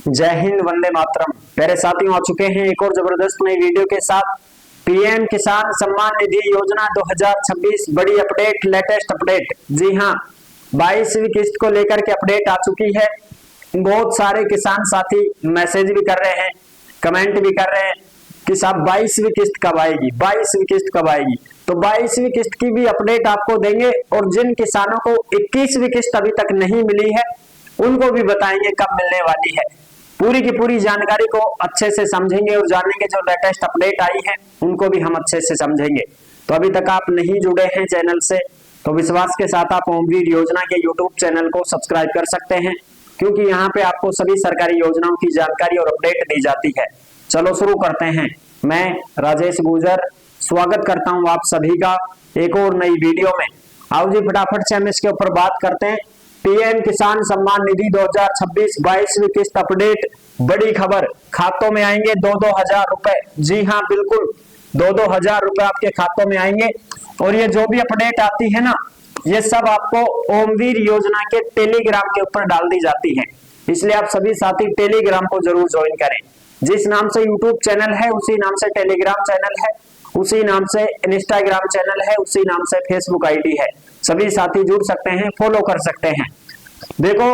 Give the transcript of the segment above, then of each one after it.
जय हिंद, वंदे मातरम। प्यारे साथियों, आ चुके हैं एक और जबरदस्त नई वीडियो के साथ। पीएम किसान सम्मान निधि योजना 2026 बड़ी अपडेट, लेटेस्ट अपडेट। जी हाँ, 22वीं किस्त को लेकर के अपडेट आ चुकी है। बहुत सारे किसान साथी मैसेज भी कर रहे हैं, कमेंट भी कर रहे हैं कि साहब 22वीं किस्त कब आएगी, 22वीं किस्त कब आएगी। तो 22वीं किस्त की भी अपडेट आपको देंगे, और जिन किसानों को 21वीं किस्त अभी तक नहीं मिली है उनको भी बताएंगे कब मिलने वाली है। पूरी की पूरी जानकारी को अच्छे से समझेंगे और जानेंगे। जो लेटेस्ट अपडेट आई है उनको भी हम अच्छे से समझेंगे। तो अभी तक आप नहीं जुड़े हैं चैनल से तो विश्वास के साथ आप ओमवीर योजना के यूट्यूब चैनल को सब्सक्राइब कर सकते हैं, क्योंकि यहाँ पे आपको सभी सरकारी योजनाओं की जानकारी और अपडेट दी जाती है। चलो शुरू करते हैं। मैं राजेश गुजर स्वागत करता हूँ आप सभी का एक और नई वीडियो में। आओ जी फटाफट से हम इसके ऊपर बात करते हैं। पीएम किसान सम्मान निधि 2026 22वीं किस्त अपडेट। बड़ी खबर, खातों में आएंगे 2-2 हजार रुपए। जी हाँ, बिल्कुल 2-2 हजार रुपए आपके खातों में आएंगे। और ये जो भी अपडेट आती है ना, ये सब आपको ओमवीर योजना के टेलीग्राम के ऊपर डाल दी जाती है। इसलिए आप सभी साथी टेलीग्राम को जरूर ज्वाइन करें। जिस नाम से यूट्यूब चैनल है उसी नाम से टेलीग्राम चैनल है, उसी नाम से इंस्टाग्राम चैनल है, उसी नाम से फेसबुक आईडी है। सभी साथी जुड़ सकते हैं, फॉलो कर सकते हैं। देखो,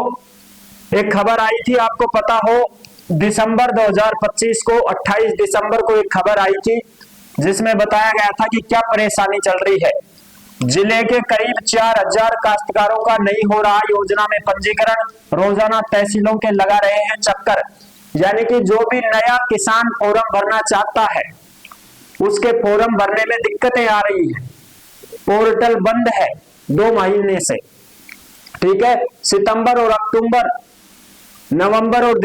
एक खबर आई थी, आपको पता हो, दिसंबर 2025 को 28 दिसंबर को एक खबर आई थी जिसमें बताया गया था कि क्या परेशानी चल रही है। जिले के करीब 4000 काश्तकारों का नहीं हो रहा योजना में पंजीकरण। रोजाना तहसीलों के लगा रहे हैं चक्कर। यानी कि जो भी नया किसान फॉर्म भरना चाहता है उसके फॉर्म भरने में दिक्कतें आ रही हैं। पोर्टल बंद है 2 महीने से। ठीक है, सितंबर और अक्टूबर, नवंबर और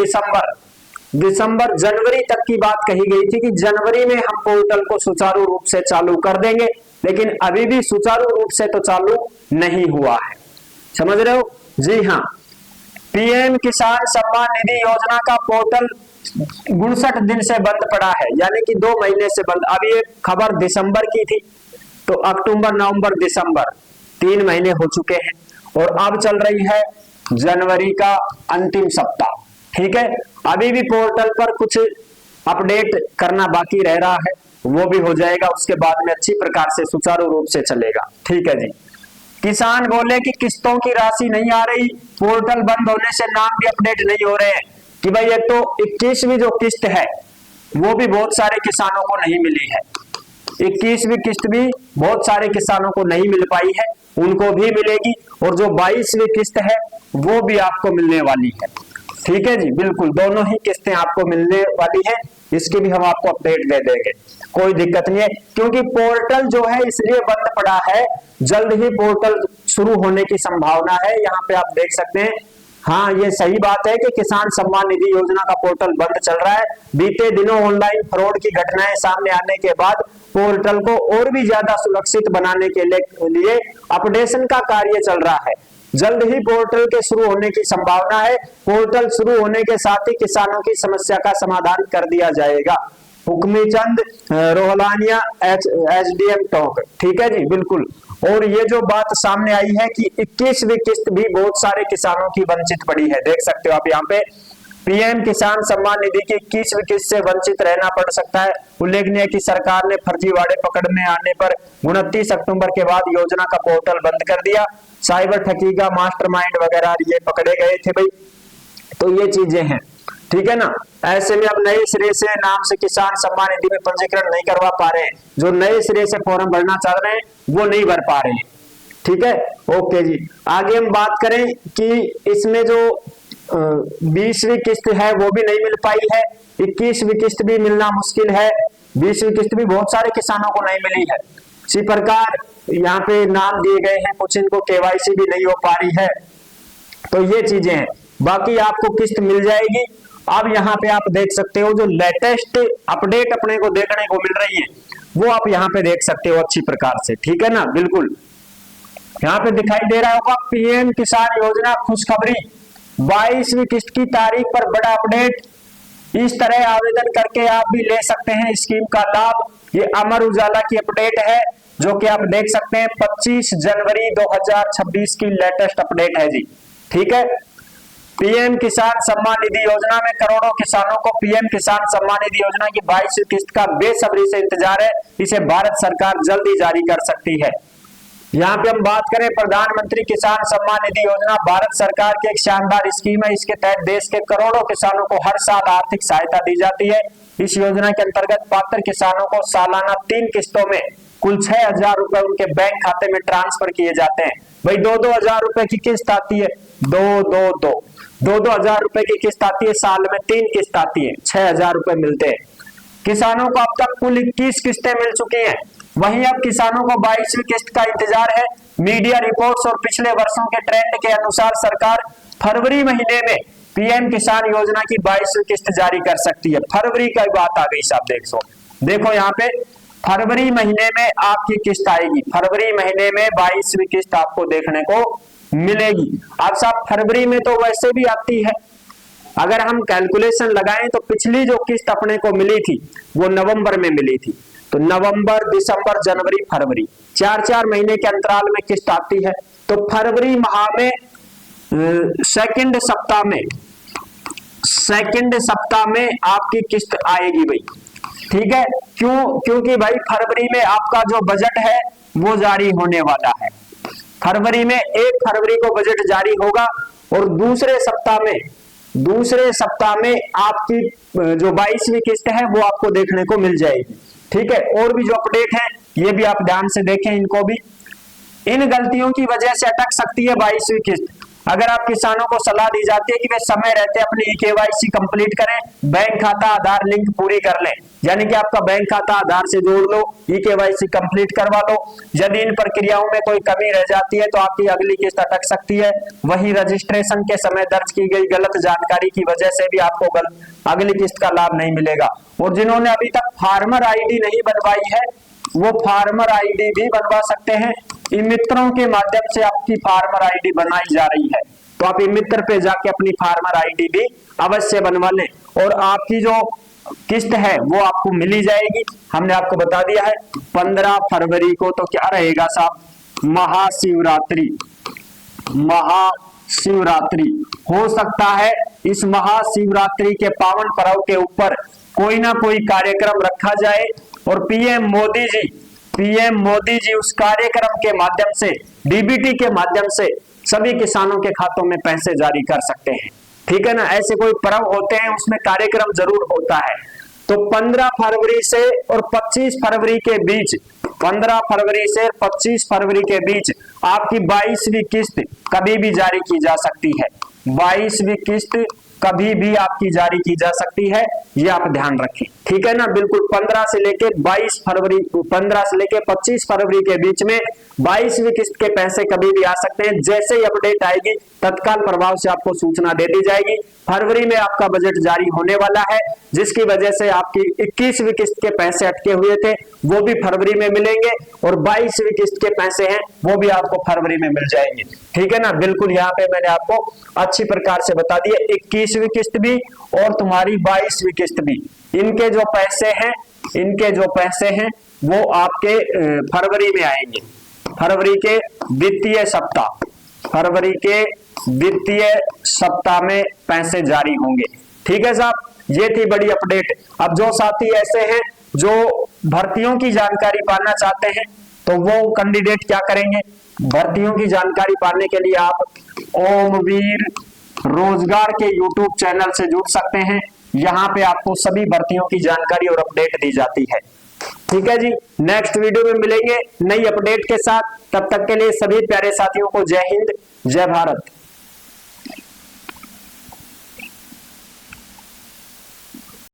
दिसंबर जनवरी तक की बात कही गई थी कि जनवरी में हम पोर्टल को सुचारू रूप से चालू कर देंगे, लेकिन अभी भी सुचारू रूप से तो चालू नहीं हुआ है। समझ रहे हो? जी हाँ, पीएम किसान सम्मान निधि योजना का पोर्टल 59 दिन से बंद पड़ा है, यानी कि 2 महीने से बंद। अभी ये खबर दिसंबर की थी, तो अक्टूबर, नवंबर, दिसंबर 3 महीने हो चुके हैं, और अब चल रही है जनवरी का अंतिम सप्ताह। ठीक है, अभी भी पोर्टल पर कुछ अपडेट करना बाकी रह रहा है, वो भी हो जाएगा। उसके बाद में अच्छी प्रकार से सुचारू रूप से चलेगा। ठीक है जी। किसान बोले कि किस्तों की राशि नहीं आ रही, पोर्टल बंद होने से नाम भी अपडेट नहीं हो रहे हैं। कि भाई एक तो 21वीं जो किस्त है वो भी बहुत सारे किसानों को नहीं मिली है। 21वीं किस्त भी बहुत सारे किसानों को नहीं मिल पाई है, उनको भी मिलेगी। और जो 22वीं किस्त है वो भी आपको मिलने वाली है। ठीक है जी, बिल्कुल दोनों ही किस्तें आपको मिलने वाली है। इसकी भी हम आपको अपडेट दे देंगे, कोई दिक्कत नहीं है। क्योंकि पोर्टल जो है इसलिए बंद पड़ा है, जल्द ही पोर्टल शुरू होने की संभावना है। यहाँ पे आप देख सकते हैं। हाँ, ये सही बात है कि किसान सम्मान निधि योजना का पोर्टल बंद चल रहा है। बीते दिनों ऑनलाइन फ्रॉड की घटनाएं सामने आने के बाद पोर्टल को और भी ज्यादा सुरक्षित बनाने के लिए अपडेशन का कार्य चल रहा है। जल्द ही पोर्टल के शुरू होने की संभावना है। पोर्टल शुरू होने के साथ ही किसानों की समस्या का समाधान कर दिया जाएगा। हुक्मी चंद रोहलानिया, एसडीएम टोंक। ठीक है जी, बिल्कुल। और ये जो बात सामने आई है कि 21वीं किस्त भी बहुत सारे किसानों की वंचित पड़ी है। देख सकते हो आप यहाँ पे, पीएम किसान सम्मान निधि की 21वीं किस्त से वंचित रहना पड़ सकता है। उल्लेखनीय है कि सरकार ने फर्जीवाड़े पकड़ में आने पर 29 अक्टूबर के बाद योजना का पोर्टल बंद कर दिया। साइबर ठगी का मास्टरमाइंड वगैरह ये पकड़े गए थे भाई। तो ये चीजें हैं, ठीक है ना। ऐसे में अब नए सिरे से नाम से किसान सम्मान निधि में पंजीकरण नहीं करवा पा रहे हैं। जो नए सिरे से फॉर्म भरना चाह रहे हैं वो नहीं भर पा रहे हैं। ठीक है, ओके जी। आगे हम बात करें कि इसमें जो 20वीं किस्त है वो भी नहीं मिल पाई है। 21वीं किस्त भी मिलना मुश्किल है। 20वीं किस्त भी बहुत सारे किसानों को नहीं मिली है। इसी प्रकार यहाँ पे नाम दिए गए हैं, कुछ इनको केवाईसी भी नहीं हो पा रही है। तो ये चीजें हैं, बाकी आपको किस्त मिल जाएगी। अब यहाँ पे आप देख सकते हो जो लेटेस्ट अपडेट अपने को देखने को मिल रही है वो आप यहाँ पे देख सकते हो अच्छी प्रकार से। ठीक है ना, बिल्कुल। यहाँ पे दिखाई दे रहा होगा पीएम किसान योजना खुशखबरी, 22वीं किस्त की तारीख पर बड़ा अपडेट। इस तरह आवेदन करके आप भी ले सकते हैं स्कीम का लाभ। ये अमर उजाला की अपडेट है जो कि आप देख सकते हैं 25 जनवरी 2026 की लेटेस्ट अपडेट है जी। ठीक है, पीएम किसान सम्मान निधि योजना में करोड़ों किसानों को पीएम किसान सम्मान निधि योजना की 22वीं किस्त का बेसब्री से इंतजार है। इसे भारत सरकार जल्द ही जारी कर सकती है। यहाँ पे हम बात करें प्रधानमंत्री किसान सम्मान निधि योजना भारत सरकार की एक शानदार स्कीम है। इसके तहत देश के करोड़ों किसानों को हर साल आर्थिक सहायता दी जाती है। इस योजना के अंतर्गत पात्र किसानों को सालाना 3 किस्तों में कुल 6,000 रुपए उनके बैंक खाते में ट्रांसफर किए जाते हैं। भाई 2-2 हजार रुपए की किस्त आती है, 2-2 हजार रुपए की किस्त आती है, साल में 3 किस्त आती है, 6,000 रुपए मिलते हैं। किसानों को अब तक कुल 21 किस्तें मिल चुकी हैं। वहीं अब किसानों को 22वीं किस्त का इंतजार है। मीडिया रिपोर्ट्स और पिछले वर्षों के ट्रेंड के अनुसार सरकार फरवरी महीने में पीएम किसान योजना की 22वीं किस्त जारी कर सकती है। फरवरी की बात आ गई साहब। देखो यहाँ पे फरवरी महीने में आपकी किस्त आएगी। फरवरी महीने में 22वीं किस्त आपको देखने को मिलेगी। अब साहब फरवरी में तो वैसे भी आती है, अगर हम कैलकुलेशन लगाएं तो पिछली जो किस्त अपने को मिली थी वो नवंबर में मिली थी। तो नवंबर, दिसंबर, जनवरी, फरवरी 4-4 महीने के अंतराल में किस्त आती है। तो फरवरी माह में सेकंड सप्ताह में आपकी किस्त आएगी भाई। ठीक है, क्योंकि भाई फरवरी में आपका जो बजट है वो जारी होने वाला है। फरवरी में 1 फरवरी को बजट जारी होगा और दूसरे सप्ताह में आपकी जो 22वीं किस्त है वो आपको देखने को मिल जाएगी। ठीक है, और भी जो अपडेट है ये भी आप ध्यान से देखें इनको भी। इन गलतियों की वजह से अटक सकती है 22वीं किस्त। अगर आप किसानों को सलाह दी जाती है कि वे समय रहते अपनी ईकेवाईसी कंप्लीट करें, बैंक खाता आधार लिंक पूरी कर लें, यानी कि आपका बैंक खाता आधार से जोड़ लो, ईकेवाईसी कंप्लीट करवा लो। यदि इन प्रक्रियाओं में कोई कमी रह जाती है तो आपकी अगली किस्त अटक सकती है। वहीं रजिस्ट्रेशन के समय दर्ज की गई गलत जानकारी की वजह से भी आपको अगली किस्त का लाभ नहीं मिलेगा। और जिन्होंने अभी तक फार्मर आईडी नहीं बनवाई है वो फार्मर आईडी भी बनवा सकते हैं। ई मित्रों के माध्यम से आपकी फार्मर आईडी बनाई जा रही है, तो आप ई मित्र पे जाके अपनी फार्मर आईडी भी अवश्य बनवा लें और आपकी जो किस्त है वो आपको मिली जाएगी। हमने आपको बता दिया है 15 फरवरी को तो क्या रहेगा साहब, महाशिवरात्रि हो सकता है। इस महाशिवरात्रि के पावन पर्व के ऊपर कोई ना कोई कार्यक्रम रखा जाए और पीएम मोदी जी उस कार्यक्रम के माध्यम से, डीबीटी के माध्यम से सभी किसानों के खातों में पैसे जारी कर सकते हैं। ठीक है ना, ऐसे कोई पर्व होते हैं उसमें कार्यक्रम जरूर होता है। तो 15 फरवरी से और 25 फरवरी के बीच, 15 फरवरी से 25 फरवरी के बीच आपकी 22वीं किस्त कभी भी जारी की जा सकती है। 22वीं किस्त कभी भी आपकी जारी की जा सकती है, ये आप ध्यान रखें। ठीक है ना, बिल्कुल 15 से लेके 25 फरवरी के बीच में 22वीं किस्त के पैसे कभी भी आ सकते हैं। जैसे ही अपडेट आएगी तत्काल प्रभाव से आपको सूचना दे दी जाएगी। फरवरी में आपका बजट जारी होने वाला है, जिसकी वजह से आपकी 21वीं किस्त के पैसे अटके हुए थे वो भी फरवरी में मिलेंगे और 22वीं किस्त के पैसे हैं वो भी आपको फरवरी में मिल जाएंगे। ठीक है ना, बिल्कुल यहाँ पे मैंने आपको अच्छी प्रकार से बता दिया, 21वीं किस्त भी और तुम्हारी 22वीं किस्त भी, इनके जो पैसे हैं वो आपके फरवरी में आएंगे। फरवरी के द्वितीय सप्ताह में पैसे जारी होंगे। ठीक है साहब, ये थी बड़ी अपडेट। अब जो साथी ऐसे हैं जो भर्तियों की जानकारी पाना चाहते हैं तो वो कैंडिडेट क्या करेंगे, भर्तियों की जानकारी पाने के लिए आप ओमवीर रोजगार के यूट्यूब चैनल से जुड़ सकते हैं। यहाँ पे आपको सभी भर्तियों की जानकारी और अपडेट दी जाती है। ठीक है जी, नेक्स्ट वीडियो में मिलेंगे नई अपडेट के साथ। तब तक के लिए सभी प्यारे साथियों को जय हिंद, जय भारत।